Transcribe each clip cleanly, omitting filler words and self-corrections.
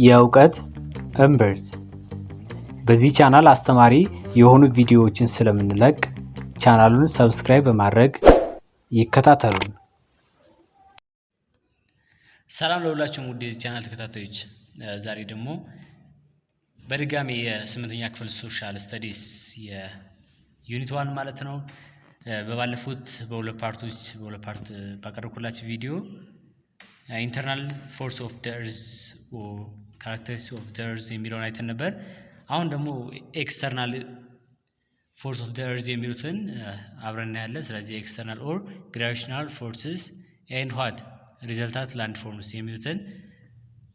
የእውቀት እምብርት። በዚህ ቻናል አስተማሪ የሆኑ ቪዲዮዎችን ስለምንለቅ ቻናሉን ሰብስክራይብ በማድረግ ይከታተሉን። ሰላም ለሁላችሁም ውድ የዚህ ቻናል ተከታታዮች፣ ዛሬ ደግሞ በድጋሚ የስምንተኛ ክፍል ሶሻል ስተዲስ የዩኒት 1 ማለት ነው በባለፉት በሁለት ፓርት ባቀረብኩላችሁ ቪዲዮ ኢንተርናል ፎርስ ኦፍ ዘ እርዝ ኦር ካራክተሪስቲክስ ኦፍ ዘ እርዝ የሚለውን አይተን ነበር። አሁን ደግሞ ኤክስተርናል ፎርስ ኦፍ ዘ እርዝ የሚሉትን አብረን እናያለን። ስለዚህ ኤክስተርናል ኦር ግራቪቴሽናል ፎርስስ ኤንድ ዋት ሪዘልታንት ላንድ ፎርምስ የሚሉትን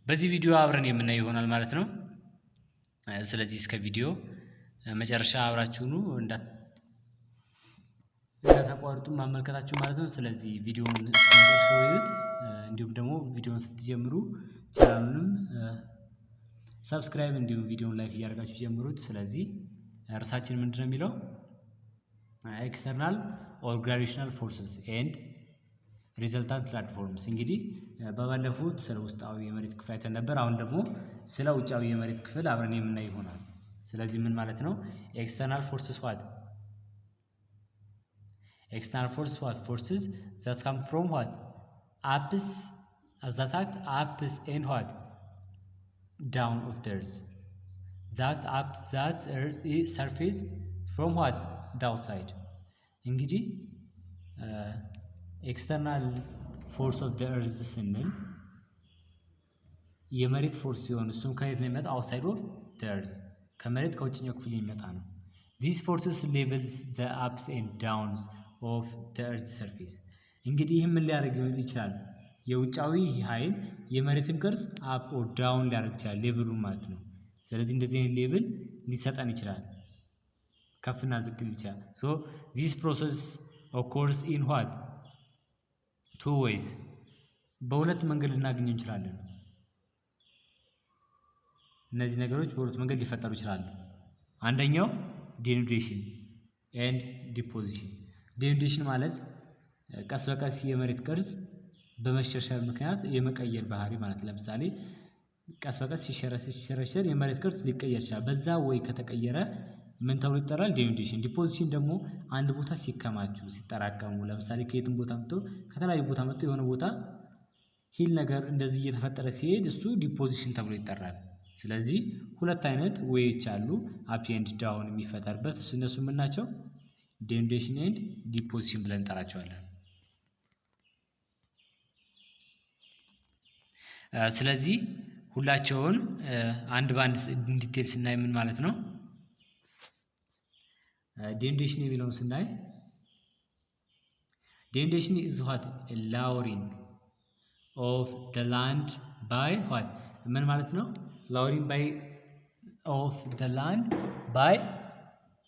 በዚህ ቪዲዮ አብረን የምናየው ይሆናል ማለት ነው። ስለዚህ እስከ ቪዲዮ መጨረሻ አብራችሁኑ እንዳታቋርጡ ማመልከታችሁ ማለት ነው። ስለዚህ ቪዲዮውን ሾዩት። እንዲሁም ደግሞ ቪዲዮውን ስትጀምሩ ቻናሉንም ሰብስክራይብ እንዲሁም ቪዲዮውን ላይክ እያደረጋችሁ ጀምሩት። ስለዚህ እርሳችን ምንድነው የሚለው ኤክስተርናል ኦር ግራቪቴሽናል ፎርስስ ኤንድ ሪዘልታንት ላንድ ፎርምስ። እንግዲህ በባለፉት ስለ ውስጣዊ የመሬት ክፍል አይተን ነበር። አሁን ደግሞ ስለ ውጫዊ የመሬት ክፍል አብረን የምናይ ይሆናል። ስለዚህ ምን ማለት ነው? ኤክስተርናል ፎርስስ ዋት external force what forces that come from what ups that act ups and what down of the earth that up that earth surface from what downside. እንግዲህ ኤክስተርናል ፎርስ ኦፍ ዘ እርዝ ስንል የመሬት ፎርስ ሲሆን እሱም ከየት ነው የሚመጣ? አውትሳይድ ኦፍ ዘ እርዝ ከመሬት ከውጭኛው ክፍል የሚመጣ ነው። ዚስ ፎርስስ ሌቨልስ ዘ አፕስ ኤንድ ዳውንስ ኦፍ ዘ እርዝ ሰርፌስ። እንግዲህ ይህ ምን ሊያደርግ ይችላል? የውጫዊ ኃይል የመሬትን ቅርጽ አፕ ኦር ዳውን ሊያደርግ ይችላል፣ ሌቭሉን ማለት ነው። ስለዚህ እንደዚህ አይነት ሌቭል ሊሰጠን ይችላል፣ ከፍና ዝቅ ሊል ይችላል። ሶ ዚስ ፕሮሰስ ኦኮርስ ኢን ዋት ቱ ዌይስ፣ በሁለት መንገድ ልናገኘው እንችላለን። እነዚህ ነገሮች በሁለት መንገድ ሊፈጠሩ ይችላሉ። አንደኛው ዴኑዴሽን ኤንድ ዲፖዚሽን። ዴኑዴሽን ማለት ቀስ በቀስ የመሬት ቅርጽ በመሸርሸር ምክንያት የመቀየር ባህሪ ማለት። ለምሳሌ ቀስ በቀስ ሲሸረሸር የመሬት ቅርጽ ሊቀየር ይችላል። በዛ ወይ ከተቀየረ ምን ተብሎ ይጠራል? ዴኑዴሽን። ዲፖዚሽን ደግሞ አንድ ቦታ ሲከማቹ ሲጠራቀሙ፣ ለምሳሌ ከየትም ቦታ መጥቶ ከተለያዩ ቦታ መጥቶ የሆነ ቦታ ሂል ነገር እንደዚህ እየተፈጠረ ሲሄድ እሱ ዲፖዚሽን ተብሎ ይጠራል። ስለዚህ ሁለት አይነት ዌዮች አሉ አፕ ኤንድ ዳውን የሚፈጠርበት። እነሱ ምን ናቸው? ዴኑዴሽን ኤንድ ዲፖዚሽን ብለን እንጠራቸዋለን። ስለዚህ ሁላቸውን አንድ በአንድ ዲቴል ስናይ ምን ማለት ነው? ዴኑዴሽን የሚለውን ስናይ ዴኑዴሽን ኢዝ ዋት ላውሪንግ ኦፍ ዘ ላንድ ባይ ዋት ምን ማለት ነው? ላውሪንግ ባይ ኦፍ ዘ ላንድ ባይ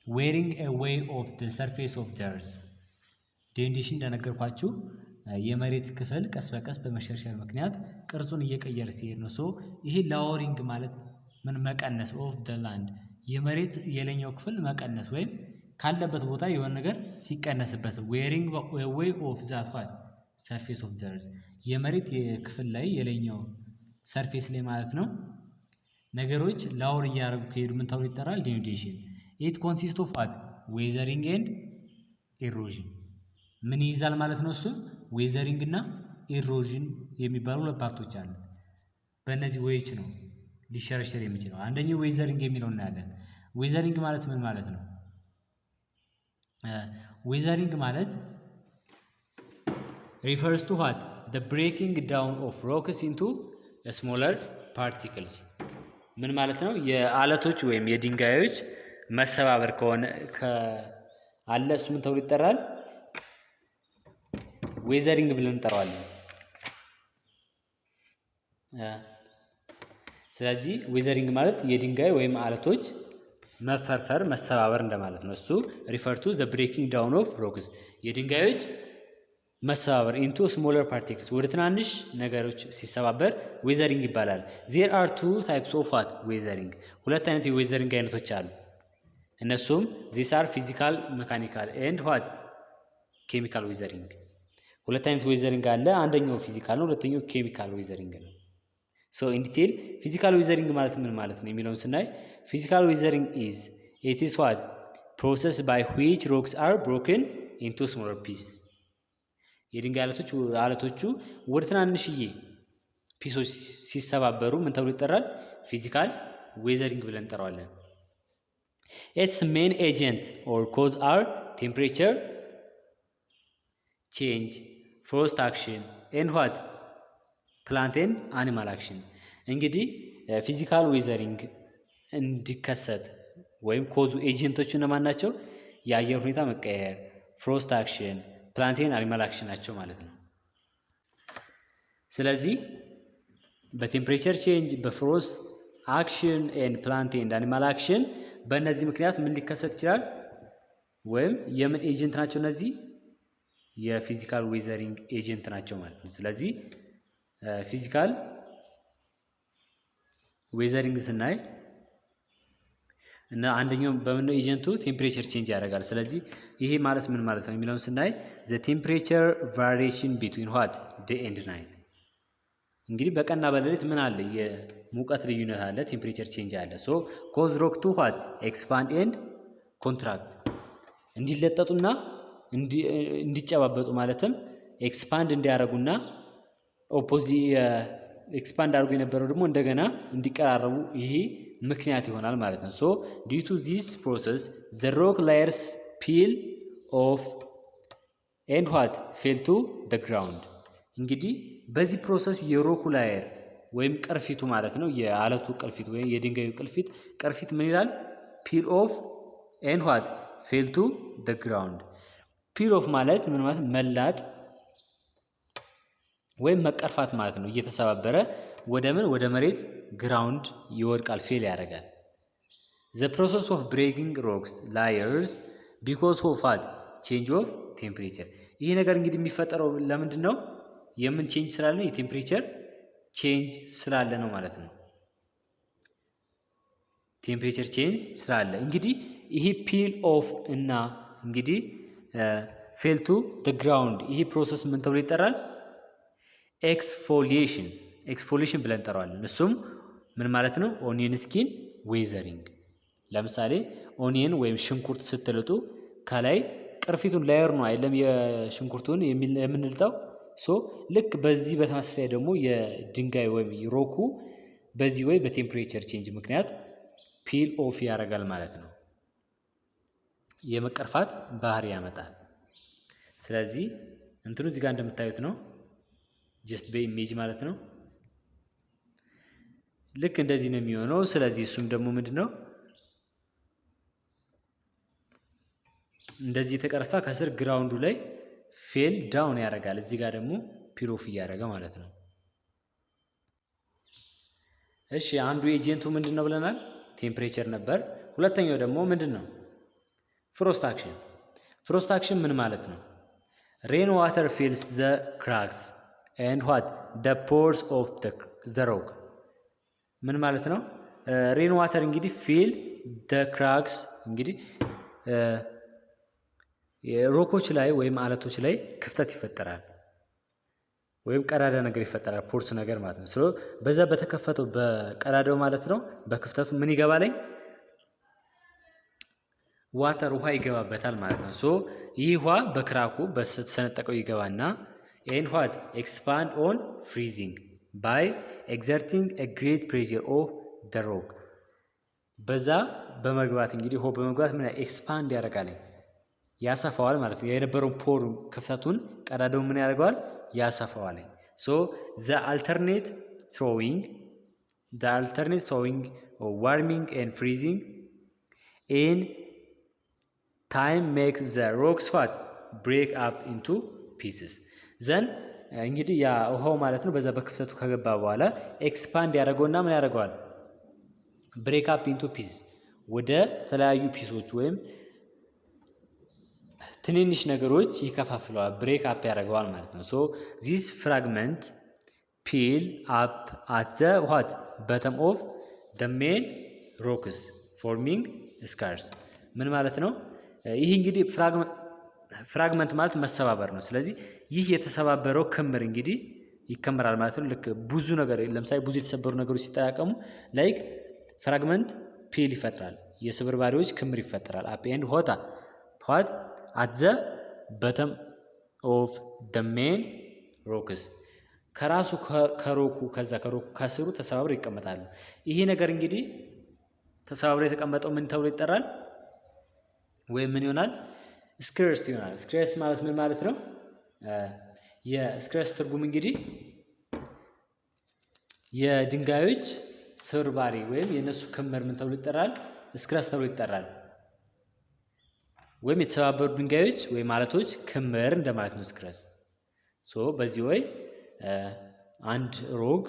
ዌሪንግ ኤዌይ ኦፍ ዘ ሰርፌስ ኦፍ ዘ እርዝ። ዴኑዴሽን እንደነገርኳችሁ የመሬት ክፍል ቀስ በቀስ በመሸርሸር ምክንያት ቅርጹን እየቀየረ ሲሄድ ነው። ሶ ይሄ ላወሪንግ ማለት ምን መቀነስ ኦፍ ዘ ላንድ የመሬት የላይኛው ክፍል መቀነስ ወይም ካለበት ቦታ የሆነ ነገር ሲቀነስበት፣ ዌሪንግ ኤዌይ ኦፍ ዛት ዋት ሰርፌስ ኦፍ ዘ እርዝ የመሬት ክፍል ላይ የላይኛው ሰርፌስ ላይ ማለት ነው ነገሮች ላወር እያደረጉ ከሄዱ ምን ተብሎ ይጠራል? ዴኑዴሽን። ኢት ኮንሲስት ኦፍ ዋት ዌዘሪንግ ኤንድ ኢሮዥን። ምን ይይዛል ማለት ነው? እሱ ዌዘሪንግ እና ኢሮዥን የሚባሉ ሁለት ፓርቶች አሉት። በእነዚህ ዌዮች ነው ሊሸረሸር የሚችለው። አንደኛው ዌዘሪንግ የሚለው እናያለን። ዌዘሪንግ ማለት ምን ማለት ነው? ዌዘሪንግ ማለት ሪፈርስ ቱ ዋት the breaking down of rocks into smaller particles። ምን ማለት ነው? የአለቶች ወይም የድንጋዮች መሰባበር ከሆነ አለ እሱ ምን ተብሎ ይጠራል? ዌዘሪንግ ብለን እንጠራዋለን። ስለዚህ ዌዘሪንግ ማለት የድንጋይ ወይም አለቶች መፈርፈር መሰባበር እንደማለት ነው። እሱ ሪፈር ቱ ዘ ብሬኪንግ ዳውን ኦፍ ሮክስ የድንጋዮች መሰባበር ኢንቱ ስሞለር ፓርቲክልስ ወደ ትናንሽ ነገሮች ሲሰባበር ዌዘሪንግ ይባላል። ዜር አር ቱ ታይፕስ ኦፍ ዋት ዌዘሪንግ ሁለት አይነት የዌዘሪንግ አይነቶች አሉ። እነሱም ዚስ አር ፊዚካል መካኒካል ኤንድ ዋት ኬሚካል ዌዘሪንግ። ሁለት አይነት ዌዘሪንግ አለ። አንደኛው ፊዚካል ነው፣ ሁለተኛው ኬሚካል ዌዘሪንግ ነው። ሶ ኢን ዲቴል ፊዚካል ዌዘሪንግ ማለት ምን ማለት ነው የሚለውን ስናይ ፊዚካል ዌዘሪንግ ኢዝ ኢት ኢዝ ዋት ፕሮሰስ ባይ ዊች ሮክስ አር ብሮክን ኢንቱ ስሞለር ፒስ። የድንጋይ አለቶቹ ወደ ትናንሽዬ ፒሶች ሲሰባበሩ ምን ተብሎ ይጠራል? ፊዚካል ዌዘሪንግ ብለን እንጠራዋለን። ኢትስ ሜን ኤጀንት ኦር ኮዝ አር ቴምፕሬቸር ቼንጅ፣ ፍሮስት አክሽን ኤንድ ዋት ፕላንት ኤንድ አኒማል አክሽን። እንግዲህ ፊዚካል ዌዘሪንግ እንዲከሰት ወይም ኮዙ ኤጀንቶቹ እነማን ናቸው? የአየር ሁኔታ መቀየር፣ ፍሮስት አክሽን፣ ፕላንት ኤንድ አኒማል አክሽን ናቸው ማለት ነው። ስለዚህ በቴምፕሬቸር ቼንጅ፣ በፍሮስት አክሽን ኤንድ ፕላንት ኤንድ አኒማል አክሽን በእነዚህ ምክንያት ምን ሊከሰት ይችላል? ወይም የምን ኤጀንት ናቸው እነዚህ? የፊዚካል ዌዘሪንግ ኤጀንት ናቸው ማለት ነው። ስለዚህ ፊዚካል ዌዘሪንግ ስናይ እና አንደኛው በምንድነው ኤጀንቱ ቴምፕሬቸር ቼንጅ ያደርጋል። ስለዚህ ይሄ ማለት ምን ማለት ነው የሚለውን ስናይ ዘ ቴምፕሬቸር ቫሪዬሽን ቢትዊን ዋት ዴይ ኤንድ ናይት። እንግዲህ በቀንና በሌሊት ምን አለ? የሙቀት ልዩነት አለ፣ ቴምፕሬቸር ቼንጅ አለ። ሶ ኮዝ ሮክ ቱ ዋት ኤክስፓንድ ኤንድ ኮንትራክት፣ እንዲለጠጡና እንዲጨባበጡ ማለትም ኤክስፓንድ እንዲያደርጉና ኤክስፓንድ አድርጎ የነበረው ደግሞ እንደገና እንዲቀራረቡ ይሄ ምክንያት ይሆናል ማለት ነው። ሶ ዲዩ ቱ ዚስ ፕሮሰስ ዘ ሮክ ላየርስ ፒል ኦፍ ኤንድ ዋት ፌል ቱ ዘ ግራውንድ። እንግዲህ በዚህ ፕሮሰስ የሮኩ ላየር ወይም ቅርፊቱ ማለት ነው፣ የአለቱ ቅርፊት ወይም የድንጋዩ ቅርፊት ምን ይላል? ፒል ኦፍ ኤንድ ዋት ፌል ቱ ዘ ግራውንድ። ፒል ኦፍ ማለት ምን ማለት? መላጥ ወይም መቀርፋት ማለት ነው። እየተሰባበረ ወደ ምን? ወደ መሬት ግራውንድ ይወድቃል፣ ፌል ያደርጋል። ዘ ፕሮሰስ ኦፍ ብሬኪንግ ሮክስ ላየርስ ቢኮዝ ኦፍ ዋት ቼንጅ ኦፍ ቴምፕሬቸር። ይሄ ነገር እንግዲህ የሚፈጠረው ለምንድን ነው? የምን ቼንጅ ስላለ? የቴምፕሬቸር ቼንጅ ስላለ ነው ማለት ነው። ቴምፕሬቸር ቼንጅ ስላለ እንግዲህ ይሄ ፒል ኦፍ እና እንግዲህ ፌል ቱ ዘ ግራውንድ ይሄ ፕሮሰስ ምን ተብሎ ይጠራል? ኤክስፎሊዬሽን ብለን እንጠራዋለን። እሱም ምን ማለት ነው? ኦኒየን ስኪን ዌዘሪንግ። ለምሳሌ ኦኒየን ወይም ሽንኩርት ስትልጡ ከላይ ቅርፊቱን ላየር ነው አይደለም የሽንኩርቱን የምንልጠው። ሶ ልክ በዚህ በተመሳሳይ ደግሞ የድንጋይ ወይም ሮኩ በዚህ ወይ በቴምፕሬቸር ቼንጅ ምክንያት ፒል ኦፍ ያደርጋል ማለት ነው። የመቀርፋት ባህሪ ያመጣል። ስለዚህ እንትኑ እዚህ ጋር እንደምታዩት ነው፣ ጀስት በኢሜጅ ማለት ነው። ልክ እንደዚህ ነው የሚሆነው። ስለዚህ እሱም ደግሞ ምንድነው እንደዚህ የተቀረፋ ከስር ግራውንዱ ላይ ፌል ዳውን ያደርጋል። እዚህ ጋር ደግሞ ፒል ኦፍ እያደረገ ማለት ነው። እሺ አንዱ ኤጀንቱ ምንድነው ብለናል? ቴምፕሬቸር ነበር። ሁለተኛው ደግሞ ምንድነው? ፍሮስት አክሽን። ፍሮስት አክሽን ምን ማለት ነው? ሬን ዋተር ፊልስ ዘ ክራክስ ኤንድ ዋት ዘ ፖርስ ኦፍ ዘ ሮክ። ምን ማለት ነው? ሬን ዋተር እንግዲህ ፊል ዘ ክራክስ እንግዲህ ሮኮች ላይ ወይም አለቶች ላይ ክፍተት ይፈጠራል ወይም ቀዳዳ ነገር ይፈጠራል፣ ፖርስ ነገር ማለት ነው። ስለ በዛ በተከፈተው በቀዳዳው ማለት ነው በክፍተቱ ምን ይገባልኝ? ዋተር ውሃ ይገባበታል ማለት ነው። ሶ ይህ ውሃ በክራኩ በተሰነጠቀው ይገባና ኤንድ ዋት ኤክስፓንድ ኦን ፍሪዚንግ ባይ ኤግዘርቲንግ ኤ ግሬት ፕሬዠር ኦፍ ዘ ሮክ። በዛ በመግባት እንግዲህ ውሃ በመግባት ምን ኤክስፓንድ ያደርጋል፣ ያሰፋዋል ማለት ነው። የነበረውን ፖር ክፍተቱን ቀዳዳውን ምን ያደርገዋል? ያሰፋዋል። ሶ ዘ አልተርኔት ትሮዊንግ ዋርሚንግ ኤንድ ፍሪዚንግ ኢን ታይም ሜክስ ዘ ሮክስ ዋት ብሬክ አፕ ኢንቱ ፒስስ። ዘን እንግዲህ ያ ውሃው ማለት ነው በዛ በክፍተቱ ከገባ በኋላ ኤክስፓንድ ያደርገውና ምን ያደርገዋል? ብሬክ አፕ ኢንቱ ፒስስ፣ ወደ ተለያዩ ፒሶች ወይም ትንንሽ ነገሮች ይከፋፍለዋል፣ ብሬክ አፕ ያደርገዋል ማለት ነው። ሶ ዚስ ፍራግመንት ፒል አፕ አት ዘ ዋት በተም ኦፍ ዘ ሜን ሮክስ ፎርሚንግ ስካርስ። ምን ማለት ነው? ይህ እንግዲህ ፍራግመንት ማለት መሰባበር ነው። ስለዚህ ይህ የተሰባበረው ክምር እንግዲህ ይከመራል ማለት ነው። ልክ ብዙ ነገር ለምሳሌ ብዙ የተሰበሩ ነገሮች ሲጠራቀሙ ላይክ ፍራግመንት ፒል ይፈጥራል። የስብርባሪዎች ክምር ይፈጠራል። አፕ ኤንድ ሆታ ሆት አት ዘ በተም ኦፍ ደ ሜን ሮክስ ከራሱ ከሮኩ ከስሩ ተሰባብረው ይቀመጣሉ። ይሄ ነገር እንግዲህ ተሰባብሮ የተቀመጠው ምን ተብሎ ይጠራል? ወይም ምን ይሆናል? ስክረስት ይሆናል። ስክረስት ማለት ምን ማለት ነው? የስክረስት ትርጉም እንግዲህ የድንጋዮች ስብርባሪ ወይም የእነሱ ክምር ምን ተብሎ ይጠራል? ስክረስት ተብሎ ይጠራል። ወይም የተሰባበሩ ድንጋዮች ወይም አለቶች ክምር እንደማለት ነው ስክረስት። በዚህ ወይ አንድ ሮግ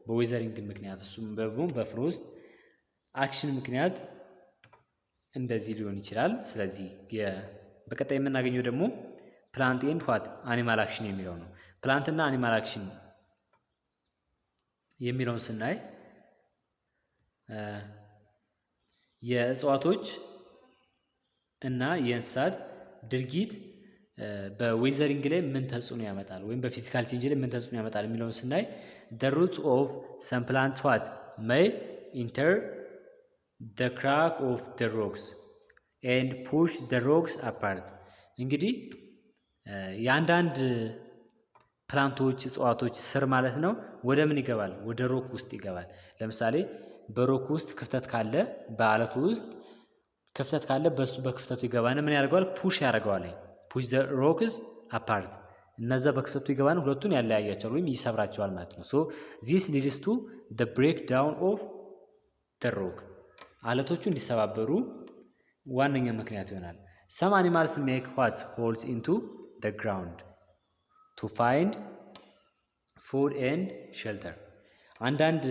በዌዘሪንግ ምክንያት እሱም ደግሞ በፍሮስት አክሽን ምክንያት እንደዚህ ሊሆን ይችላል። ስለዚህ በቀጣይ የምናገኘው ደግሞ ፕላንት ኤንድ ዋት አኒማል አክሽን የሚለው ነው። ፕላንት እና አኒማል አክሽን የሚለውን ስናይ የእጽዋቶች እና የእንስሳት ድርጊት በዌዘሪንግ ላይ ምን ተጽዕኖ ያመጣል ወይም በፊዚካል ቼንጅ ላይ ምን ተጽዕኖ ያመጣል የሚለውን ስናይ the roots of some plants what may enter the crack of the rocks and push the rocks apart። እንግዲህ የአንዳንድ ፕላንቶች እጽዋቶች ስር ማለት ነው ወደ ምን ይገባል? ወደ ሮክ ውስጥ ይገባል። ለምሳሌ በሮክ ውስጥ ክፍተት ካለ በአለቱ ውስጥ ክፍተት ካለ በሱ በክፍተቱ ይገባና ምን ያደርገዋል? ፑሽ ያደርገዋል። ፑሽ ዘ ሮክስ አፓርት እነዛ በክፍተቱ ይገባና ሁለቱን ያለያያቸዋል ወይም ይሰብራቸዋል ማለት ነው። ዚስ ሊድስ ቱ ዘ ብሬክ ዳውን ኦፍ ዘ ሮክ አለቶቹ እንዲሰባበሩ ዋነኛ ምክንያት ይሆናል። ሰም አኒማልስ ሜክ ዋት ሆልስ ኢንቱ ዘ ግራውንድ ቱ ፋይንድ ፉድ ኤንድ ሼልተር። አንዳንድ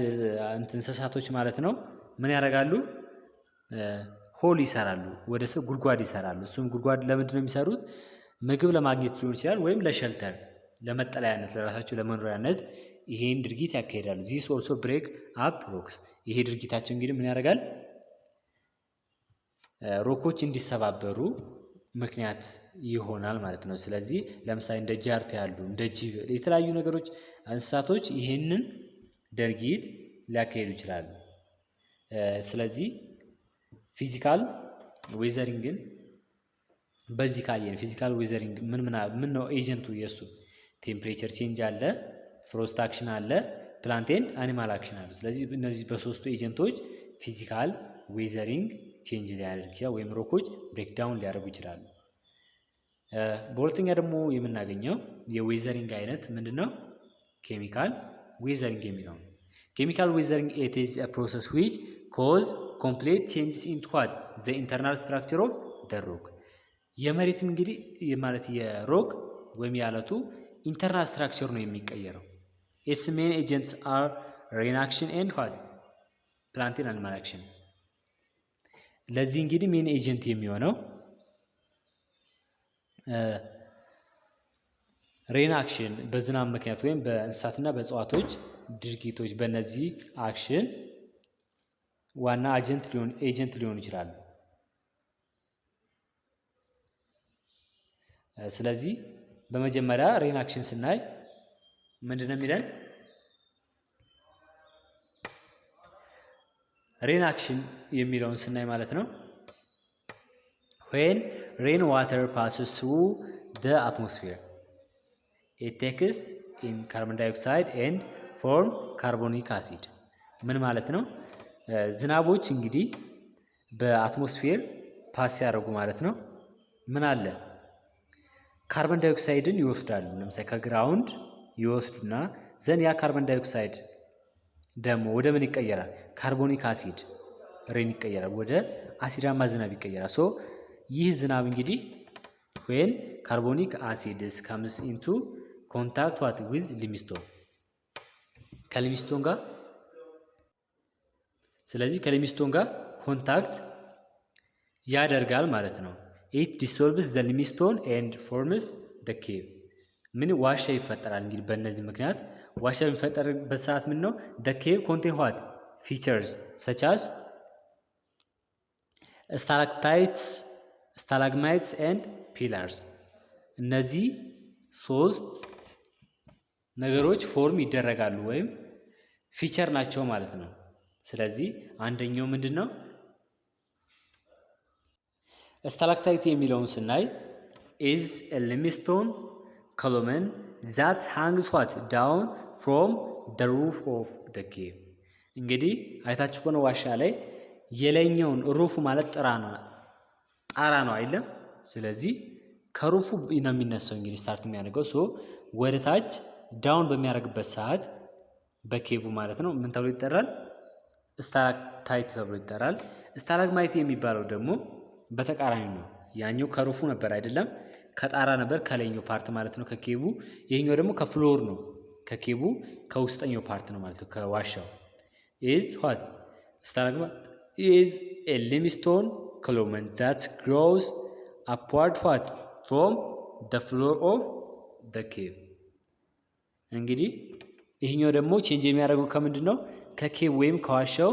እንስሳቶች ማለት ነው ምን ያደርጋሉ? ሆል ይሰራሉ፣ ወደ ስር ጉድጓድ ይሰራሉ። እሱም ጉድጓድ ለምንድን ነው የሚሰሩት? ምግብ ለማግኘት ሊሆን ይችላል፣ ወይም ለሸልተር ለመጠለያነት፣ ለራሳቸው ለመኖሪያነት ይሄን ድርጊት ያካሂዳሉ። ዚስ ኦልሶ ብሬክ አፕ ሮክስ። ይሄ ድርጊታቸው እንግዲህ ምን ያደርጋል? ሮኮች እንዲሰባበሩ ምክንያት ይሆናል ማለት ነው። ስለዚህ ለምሳሌ እንደ ጃርት ያሉ እንደ ጅብ የተለያዩ ነገሮች እንስሳቶች ይሄንን ድርጊት ሊያካሂዱ ይችላሉ። ስለዚህ ፊዚካል ዌዘሪንግን በዚህ ካየን ፊዚካል ዌዘሪንግ ምን ነው ኤጀንቱ? የሱ ቴምፕሬቸር ቼንጅ አለ፣ ፍሮስት አክሽን አለ፣ ፕላንቴን አኒማል አክሽን አለ። ስለዚህ እነዚህ በሶስቱ ኤጀንቶች ፊዚካል ዌዘሪንግ ቼንጅ ሊያደርግ ይችላል ወይም ሮኮች ብሬክዳውን ሊያደርጉ ይችላሉ። በሁለተኛ ደግሞ የምናገኘው የዌዘሪንግ አይነት ምንድነው? ኬሚካል ዌዘሪንግ የሚለው ነው። ኬሚካል ዌዘሪንግ ኢት ኢዝ አ ፕሮሰስ ዊች ኮዝ ኮምፕሌት ቼንጅስ ኢን ዋት ዘ ኢንተርናል ስትራክቸር ኦፍ ዘ ሮክ። የመሬትም እንግዲህ ማለት የሮክ ወይም የአለቱ ኢንተርናል ስትራክቸር ነው የሚቀየረው። ኢትስ ሜን ኤጀንትስ አር ሬን አክሽን ኤንድ ዋት ፕላንቴን አኒማል አክሽን። ለዚህ እንግዲህ ሜን ኤጀንት የሚሆነው ሬን አክሽን በዝናብ ምክንያት ወይም በእንስሳትና በእጽዋቶች ድርጊቶች በእነዚህ አክሽን ዋና ኤጀንት ሊሆኑ ይችላሉ። ስለዚህ በመጀመሪያ ሬን አክሽን ስናይ ምንድን ነው የሚለን? ሬን አክሽን የሚለውን ስናይ ማለት ነው when rain water passes through the atmosphere it takes in carbon dioxide and form carbonic acid። ምን ማለት ነው? ዝናቦች እንግዲህ በአትሞስፌር ፓስ ያደርጉ ማለት ነው ምን አለ? ካርበን ዳይኦክሳይድን ይወስዳሉ። ለምሳሌ ከግራውንድ ይወስዱና ዘን ያ ካርበን ዳይኦክሳይድ ደግሞ ወደ ምን ይቀየራል? ካርቦኒክ አሲድ ሬን ይቀየራል፣ ወደ አሲዳማ ዝናብ ይቀየራል። ይህ ዝናብ እንግዲህ when carbonic acid comes into contact with limestone ከሊምስቶን ጋር ስለዚህ ከሊምስቶን ጋር ኮንታክት ያደርጋል ማለት ነው። it dissolves the limestone and forms the cave። ምን ዋሻ ይፈጠራል። እንግዲህ በእነዚህ ምክንያት ዋሻ የሚፈጠርበት ሰዓት ምን ነው? the cave contain what features such as stalagmites and pillars። እነዚህ ሶስት ነገሮች ፎርም ይደረጋሉ ወይም ፊቸር ናቸው ማለት ነው። ስለዚህ አንደኛው ምንድነው? ስታላክታይት የሚለውን ስናይ is a limestone column that hangs what down from the roof of the cave። እንግዲህ አይታችሁ ከሆነ ዋሻ ላይ የላይኛውን ሩፉ ማለት ጣራ ነው አይደለም። ስለዚህ ከሩፉ ነው የሚነሳው እንግዲህ ስታርት የሚያደርገው ወደ ታች ዳውን በሚያደርግበት ሰዓት በኬቭ ማለት ነው ምን ተብሎ ይጠራል? ስታላክታይት ተብሎ ይጠራል። ስታላግማይት የሚባለው ደግሞ በተቃራኒ ነው። ያኛው ከሩፉ ነበር አይደለም፣ ከጣራ ነበር ከላይኛው ፓርት ማለት ነው ከኬቡ። ይሄኛው ደግሞ ከፍሎር ነው፣ ከኬቡ ከውስጠኛው ፓርት ነው ማለት ነው ከዋሻው። is what stalagmite is a limestone column that grows upward what from the floor of the cave። እንግዲህ ይሄኛው ደግሞ ቼንጅ የሚያደርገው ከምንድን ነው? ከኬብ ወይም ከዋሻው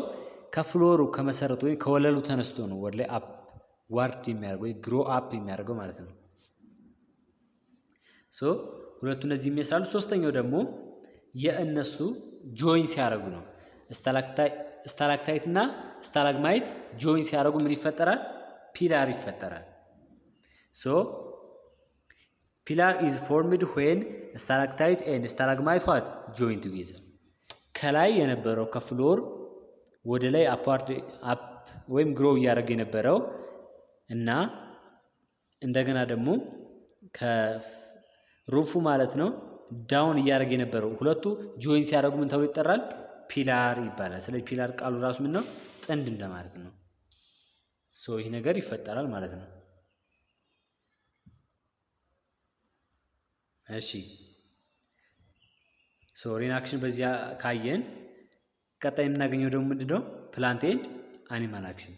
ከፍሎሩ ከመሰረቱ ወይም ከወለሉ ተነስቶ ነው ወደ ላይ አፕ ዋርድ የሚያደርገው ወይ ግሮ አፕ የሚያደርገው ማለት ነው። ሁለቱ እነዚህ የሚመስላሉ። ሶስተኛው ደግሞ የእነሱ ጆይን ሲያደርጉ ነው። ስታላክታይት እና ስታላግማይት ጆይን ሲያደርጉ ምን ይፈጠራል? ፒላር ይፈጠራል። ፒላር ኢዝ ፎርምድ ዌን ስታላክታይት ኤንድ ስታላግማይት ዋት ጆይን ቱጌዘር። ከላይ የነበረው ከፍሎር ወደ ላይ አፕዋርድ አፕ ወይም ግሮ እያደረገ የነበረው እና እንደገና ደግሞ ከሩፉ ማለት ነው ዳውን እያደረገ የነበረው ሁለቱ ጆይን ሲያደርጉ ምን ተብሎ ይጠራል? ፒላር ይባላል። ስለዚህ ፒላር ቃሉ ራሱ ምን ነው? ጥንድ እንደማለት ነው። ይህ ነገር ይፈጠራል ማለት ነው። እሺ ሪናክሽን በዚያ ካየን ቀጣይ የምናገኘው ደግሞ ምንድነው? ፕላንት ኤንድ አኒማል አክሽን።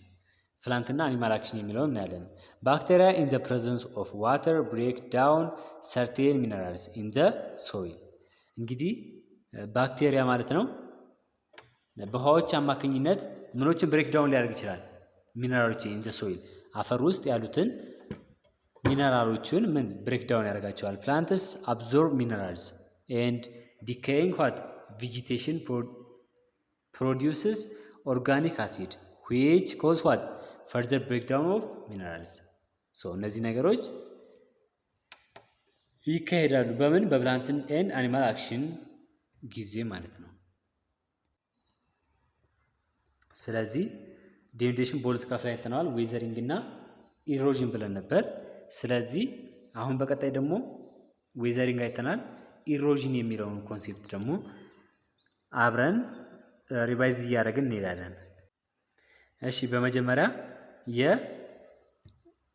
ፕላንት እና አኒማል አክሽን የሚለውን እናያለን። ባክቴሪያ ኢን ዘ ፕሬዘንስ ኦፍ ዋተር ብሬክ ዳውን ሰርቴን ሚነራልስ ኢን ዘ ሶይል። እንግዲህ ባክቴሪያ ማለት ነው በውሃዎች አማካኝነት ምኖችን ብሬክ ዳውን ሊያደርግ ይችላል። ሚነራሎች ኢን ዘ ሶይል አፈር ውስጥ ያሉትን ሚነራሎችን ምን ብሬክ ዳውን ያደርጋቸዋል። ፕላንትስ አብዞርብ ሚነራልስ ኤንድ ዲኬይንግ ዋት ቬጂቴሽን ፕሮዲውስስ ኦርጋኒክ አሲድ ዊች ኮዝ ዋት ፈርዘር ብሬክዳውን ኦፍ ሚነራልስ። እነዚህ ነገሮች ይካሄዳሉ በምን? በፕላንት ኤንድ አኒማል አክሽን ጊዜ ማለት ነው። ስለዚህ ዴኒዴሽን በሁለት ከፍለን አይተነዋል፣ ዌዘሪንግ እና ኢሮዥን ብለን ነበር። ስለዚህ አሁን በቀጣይ ደግሞ ዌዘሪንግ አይተናል። ኢሮዥን የሚለውን ኮንሴፕት ደግሞ አብረን ሪቫይዝ እያደረግን እንሄዳለን። እሺ በመጀመሪያ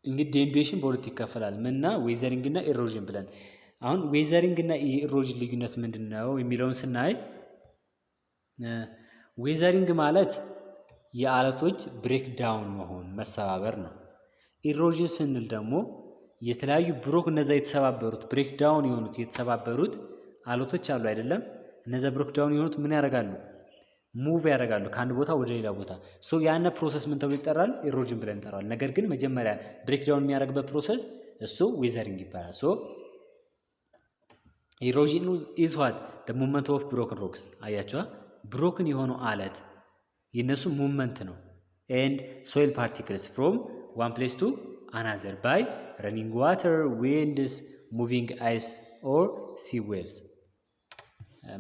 እንግዲህ ዴኒዴሽን በሁለት ይከፈላል። ምንና? ዌዘሪንግ እና ኢሮዥን ብለን። አሁን ዌዘሪንግ እና ኢሮዥን ልዩነት ምንድን ነው የሚለውን ስናይ ዌዘሪንግ ማለት የአለቶች ብሬክ ዳውን መሆን መሰባበር ነው። ኢሮዥን ስንል ደግሞ የተለያዩ ብሮክ እነዛ የተሰባበሩት ብሬክ ዳውን የሆኑት የተሰባበሩት አለቶች አሉ አይደለም። እነዛ ብሬክ ዳውን የሆኑት ምን ያደርጋሉ? ሙቭ ያደርጋሉ ከአንድ ቦታ ወደ ሌላ ቦታ። ያነ ፕሮሰስ ምን ተብሎ ይጠራል? ኢሮዥን ብለን እንጠራዋል። ነገር ግን መጀመሪያ ብሬክ ዳውን የሚያደርግበት ፕሮሰስ እሱ ዌዘሪንግ ይባላል። ኢሮዥን ኢዝ ዋት ዘ ሙቭመንት ኦፍ ብሮክን ሮክስ። አያቸዋ ብሮክን የሆነው አለት የነሱ ሙቭመንት ነው። ኤንድ ሶይል ፓርቲክልስ ፍሮም ዋን ፕሌስ ቱ አናዘር ባይ ረኒንግ ዋተር ዊንድስ ሙቪንግ አይስ ኦር ሲ ዌቭስ።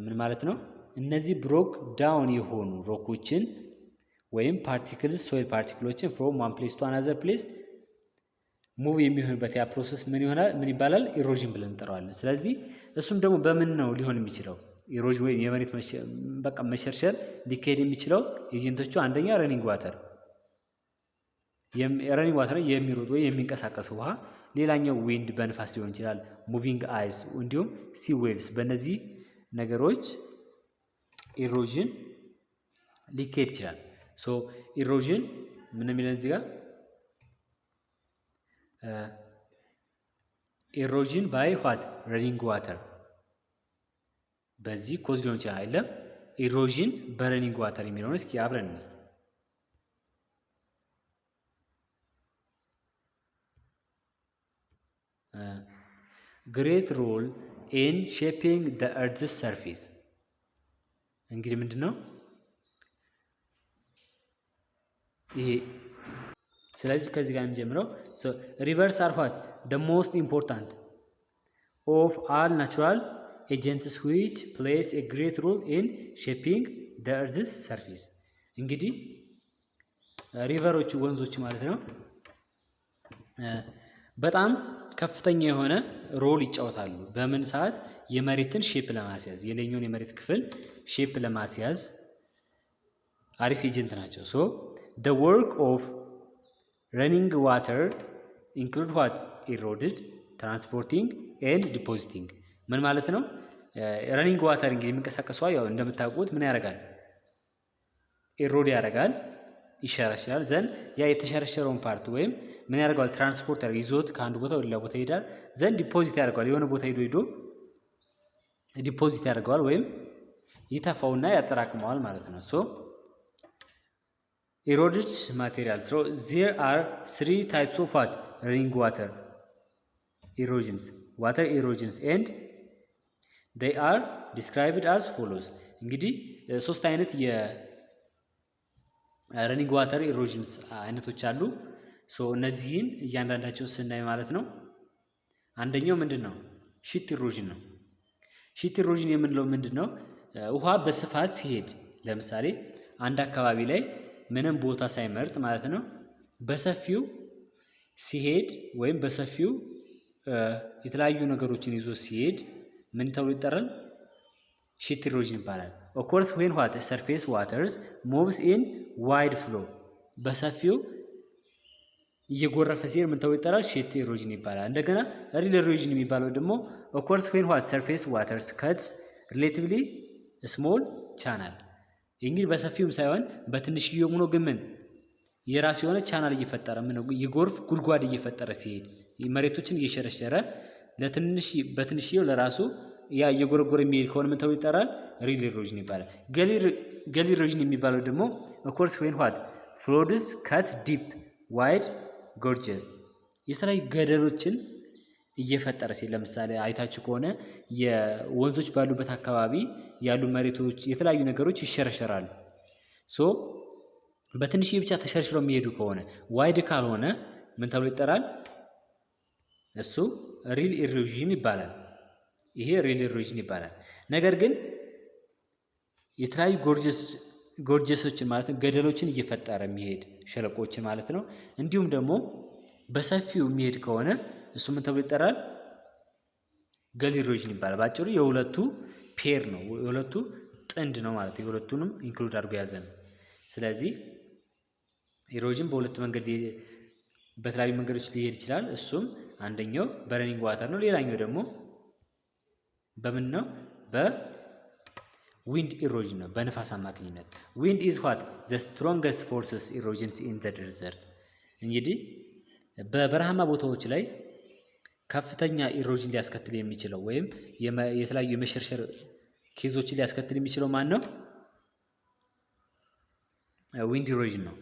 ምን ማለት ነው? እነዚህ ብሮክ ዳውን የሆኑ ሮኮችን ወይም ፓርቲክልስ ሶይል ፓርቲክሎችን ፍሮም ዋን ፕሌስ ቱ አናዘር ፕሌስ ሙቭ የሚሆንበት ያ ፕሮሰስ ምን ይሆናል? ምን ይባላል? ኢሮዥን ብለን እንጠራዋለን። ስለዚህ እሱም ደግሞ በምን ነው ሊሆን የሚችለው? ኢሮዥን ወይም የመሬት መሸርሸር ሊካሄድ የሚችለው ኤጀንቶቹ አንደኛ ረኒንግ ዋተር የሚሮጥ ወይ የሚንቀሳቀስ ውሃ፣ ሌላኛው ዊንድ በንፋስ ሊሆን ይችላል፣ ሙቪንግ አይስ እንዲሁም ሲ ዌቭስ። በእነዚህ ነገሮች ኢሮዥን ሊካሄድ ይችላል። ኢሮዥን ምን የሚለን እዚህ ጋር ኢሮዥን ባይ ዋት ረኒንግ ዋተር በዚህ ኮዝ ሊሆን ይችላል አይደለም። ኢሮዥን በረኒንግ ዋተር የሚለውን እስኪ አብረን ግሬት ሮል in shaping the earth's surface። እንግዲህ ምንድነው ይሄ? ስለዚህ ከዚህ ጋር የምንጀምረው rivers are what the most important of all natural agents which plays a great role in shaping the earth's surface። እንግዲህ ሪቨሮች ወንዞች ማለት ነው በጣም ከፍተኛ የሆነ ሮል ይጫወታሉ። በምን ሰዓት? የመሬትን ሼፕ ለማስያዝ የላይኛውን የመሬት ክፍል ሼፕ ለማስያዝ አሪፍ ኤጀንት ናቸው። ሶ the work of running water include what? eroded, transporting and depositing። ምን ማለት ነው? ረኒንግ ዋተር እንግዲህ የሚንቀሳቀሰው ያው እንደምታውቁት ምን ያደርጋል? ኤሮድ ያደርጋል፣ ይሸረሸራል። ዘን ያ የተሸረሸረውን ፓርት ወይም ምን ያደርገዋል? ትራንስፖርተር ይዞት ከአንድ ቦታ ወደ ሌላ ቦታ ይሄዳል። ዘን ዲፖዚት ያደርገዋል። የሆነ ቦታ ሄዶ ዲፖዚት ያደርገዋል ወይም ይተፋውና ያጠራቅመዋል ማለት ነው። ሶ eroded materials. So there are 3 types of what? running water erosions, water erosions, and they are described as follows። እንግዲህ 3 አይነት የረኒንግ ዋተር ኢሮዥንስ አይነቶች አሉ። ሶ እነዚህን እያንዳንዳቸው ስናይ ማለት ነው አንደኛው ምንድነው? ሺት ኢሮዥን ነው። ሺት ኢሮዥን የምንለው ምንድነው? ውሃ በስፋት ሲሄድ ለምሳሌ አንድ አካባቢ ላይ ምንም ቦታ ሳይመርጥ ማለት ነው በሰፊው ሲሄድ ወይም በሰፊው የተለያዩ ነገሮችን ይዞ ሲሄድ ምን ተብሎ ይጠራል? ሺት ኢሮዥን ይባላል። occurs when what? surface waters moves in wide flow። በሰፊው እየጎረፈ ሲሄድ ምን ተብሎ ይጠራል? ሺት ኢሮዥን ይባላል። እንደገና ሪል ኢሮዥን የሚባለው ደግሞ occurs when what? surface waters cuts relatively small channel። እንግዲህ በሰፊውም ሳይሆን በትንሽዬው ሆኖ ግን ምን የራሱ የሆነ ቻናል እየፈጠረ ምን የጎርፍ ጉድጓድ እየፈጠረ ሲሄድ መሬቶችን እየሸረሸረ በትንሽዬው ለራሱ ያ እየጎረጎረ የሚሄድ ከሆነ ምን ተብሎ ይጠራል? ሪል ኢሮዥን ይባላል። ገሊ ኢሮዥን የሚባለው ደግሞ occurs when what? floods cut deep wide gorges። የተለያዩ ገደሎችን እየፈጠረ ሲል ለምሳሌ አይታችሁ ከሆነ የወንዞች ባሉበት አካባቢ ያሉ መሬቶች የተለያዩ ነገሮች ይሸረሸራሉ። ሶ በትንሽዬ ብቻ ተሸርሽረው የሚሄዱ ከሆነ ዋይድ ካልሆነ ምን ተብሎ ይጠራል? እሱ ሪል ኢሮዥን ይባላል። ይሄ ሪል ኢሮዥን ይባላል። ነገር ግን የተለያዩ ጎርጀሶችን ማለት ነው ገደሎችን እየፈጠረ የሚሄድ ሸለቆችን ማለት ነው እንዲሁም ደግሞ በሰፊው የሚሄድ ከሆነ እሱ ምን ተብሎ ይጠራል? ገሊ ኢሮዥን ይባላል። ባጭሩ የሁለቱ ፔር ነው፣ የሁለቱ ጥንድ ነው ማለት ነው። የሁለቱንም ኢንክሉድ አድርጎ ያዘ ነው። ስለዚህ ኢሮዥን በተለያዩ መንገዶች ሊሄድ ይችላል። እሱም አንደኛው በረኒንግ ዋተር ነው። ሌላኛው ደግሞ በምን ነው? በዊንድ ኢሮዥን ነው፣ በንፋስ አማካኝነት። ዊንድ ኢዝ ዋት? ዘ ስትሮንገስት ፎርስስ ኢሮዥንስ ኢን ዘ ዴዘርት። እንግዲህ በበረሃማ ቦታዎች ላይ ከፍተኛ ኢሮዥን ሊያስከትል የሚችለው ወይም የተለያዩ የመሸርሸር ኬዞችን ሊያስከትል የሚችለው ማን ነው? ዊንድ ኢሮዥን ነው።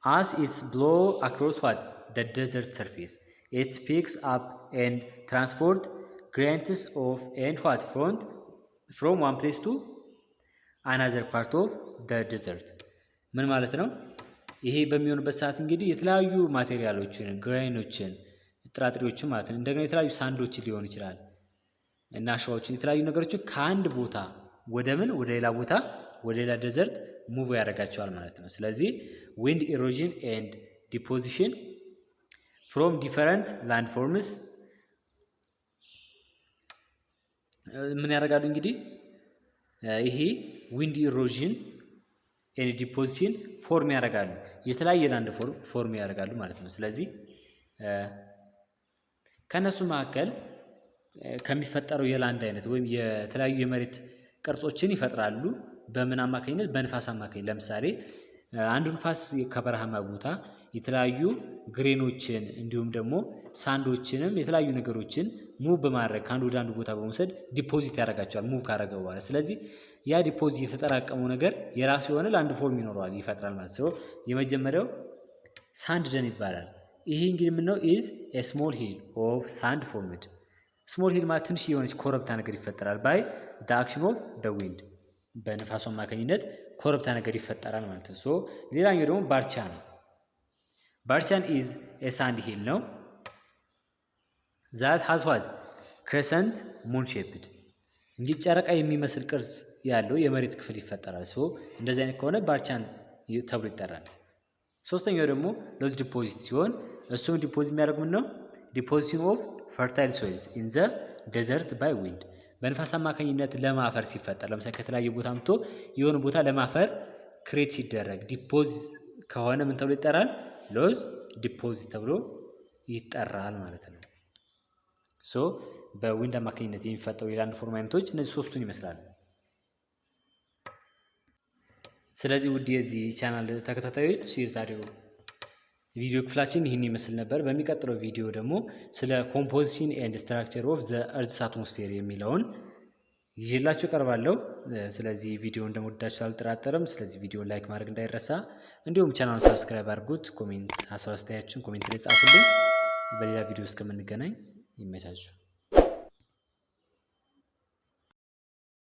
as it's blow across what? the desert surface it picks up and transport grains of and what? from one place to another part of the desert። ምን ማለት ነው? ይሄ በሚሆንበት ሰዓት እንግዲህ የተለያዩ ማቴሪያሎችን ግራይኖችን ጥራጥሬዎችን ማለት ነው እንደገና የተለያዩ ሳንዶችን ሊሆን ይችላል እና አሸዋዎችን የተለያዩ ነገሮችን ከአንድ ቦታ ወደ ሌላ ቦታ ወደ ሌላ ዴዘርት ሙቭ ያደርጋቸዋል ማለት ነው። ስለዚህ ዊንድ ኢሮዥን ኤንድ ዲፖዚሽን ፍሮም ዲፈረንት ላንድ ፎርምስ ምን ያደርጋሉ? እንግዲህ ይሄ ዊንድ ኢሮዥን ኤንድ ዲፖዚሽን ፎርም ያደርጋሉ፣ የተለያየ ላንድ ፎርም ያደርጋሉ ማለት ነው። ስለዚህ ከነሱ መካከል ከሚፈጠረው የላንድ አይነት ወይም የተለያዩ የመሬት ቅርጾችን ይፈጥራሉ። በምን አማካኝነት? በንፋስ አማካኝነት። ለምሳሌ አንዱ ንፋስ ከበረሃማ ቦታ የተለያዩ ግሬኖችን እንዲሁም ደግሞ ሳንዶችንም የተለያዩ ነገሮችን ሙቭ በማድረግ ከአንዱ ወደ አንዱ ቦታ በመውሰድ ዲፖዚት ያደርጋቸዋል ሙቭ ካደረገ በኋላ። ስለዚህ ያ ዲፖዚት የተጠራቀመው ነገር የራሱ የሆነ ላንድ ፎርም ይኖረዋል፣ ይፈጥራል ማለት ነው። የመጀመሪያው ሳንድ ደን ይባላል። ይሄ እንግዲህ ምነው ኢዝ ኤ ስሞል ሂል ኦፍ ሳንድ ፎርምድ ስሞል ሂል ማለት ትንሽ የሆነች ኮረብታ ነገር ይፈጠራል። ባይ ዘ አክሽን ኦፍ ዘ ዊንድ በንፋሱ አማካኝነት ኮረብታ ነገር ይፈጠራል ማለት ነው። ሶ ሌላኛው ደግሞ ባርቻ ነው። ባርቻን ኢዝ ኤ ሳንድ ሂል ነው ዛት ሃዝ ዋት ክሬሰንት ሙን ሼፕድ እንግዲህ ጨረቃ የሚመስል ቅርጽ ያለው የመሬት ክፍል ይፈጠራል። ሶ እንደዚህ አይነት ከሆነ ባርቻን ተብሎ ይጠራል። ሶስተኛው ደግሞ ሎዝ ዲፖዚት ሲሆን እሱም ዲፖዚት የሚያደርግ ምን ነው? ዲፖዚሽን ኦፍ ፈርታይል ሶይልስ ኢን ዘ ዴዘርት ባይ ዊንድ በንፋስ አማካኝነት ለማፈር ሲፈጠር ለምሳሌ ከተለያየ ቦታ አምጥቶ የሆነ ቦታ ለማፈር ክሬት ሲደረግ ዲፖዚት ከሆነ ምን ተብሎ ይጠራል? ሎዝ ዲፖዚት ተብሎ ይጠራል ማለት ነው። ሶ በዊንድ አማካኝነት የሚፈጠሩ የላንድ ፎርም አይነቶች እነዚህ ሶስቱን ይመስላሉ። ስለዚህ ውድ የዚህ ቻናል ተከታታዮች የዛሬው ቪዲዮ ክፍላችን ይህን ይመስል ነበር። በሚቀጥለው ቪዲዮ ደግሞ ስለ ኮምፖዚሽን ኤንድ ስትራክቸር ኦፍ ዘ እርዝ አትሞስፌር የሚለውን ይዤላችሁ እቀርባለሁ። ስለዚህ ቪዲዮ እንደምወዳችሁ አልጠራጠርም። ስለዚህ ቪዲዮ ላይክ ማድረግ እንዳይረሳ፣ እንዲሁም ቻናሉን ሰብስክራይብ አድርጉት። ኮሜንት ሀሳብ አስተያየታችሁን ኮሜንት ላይ ጻፉልኝ። በሌላ ቪዲዮ እስከምንገናኝ ይመቻችሁ።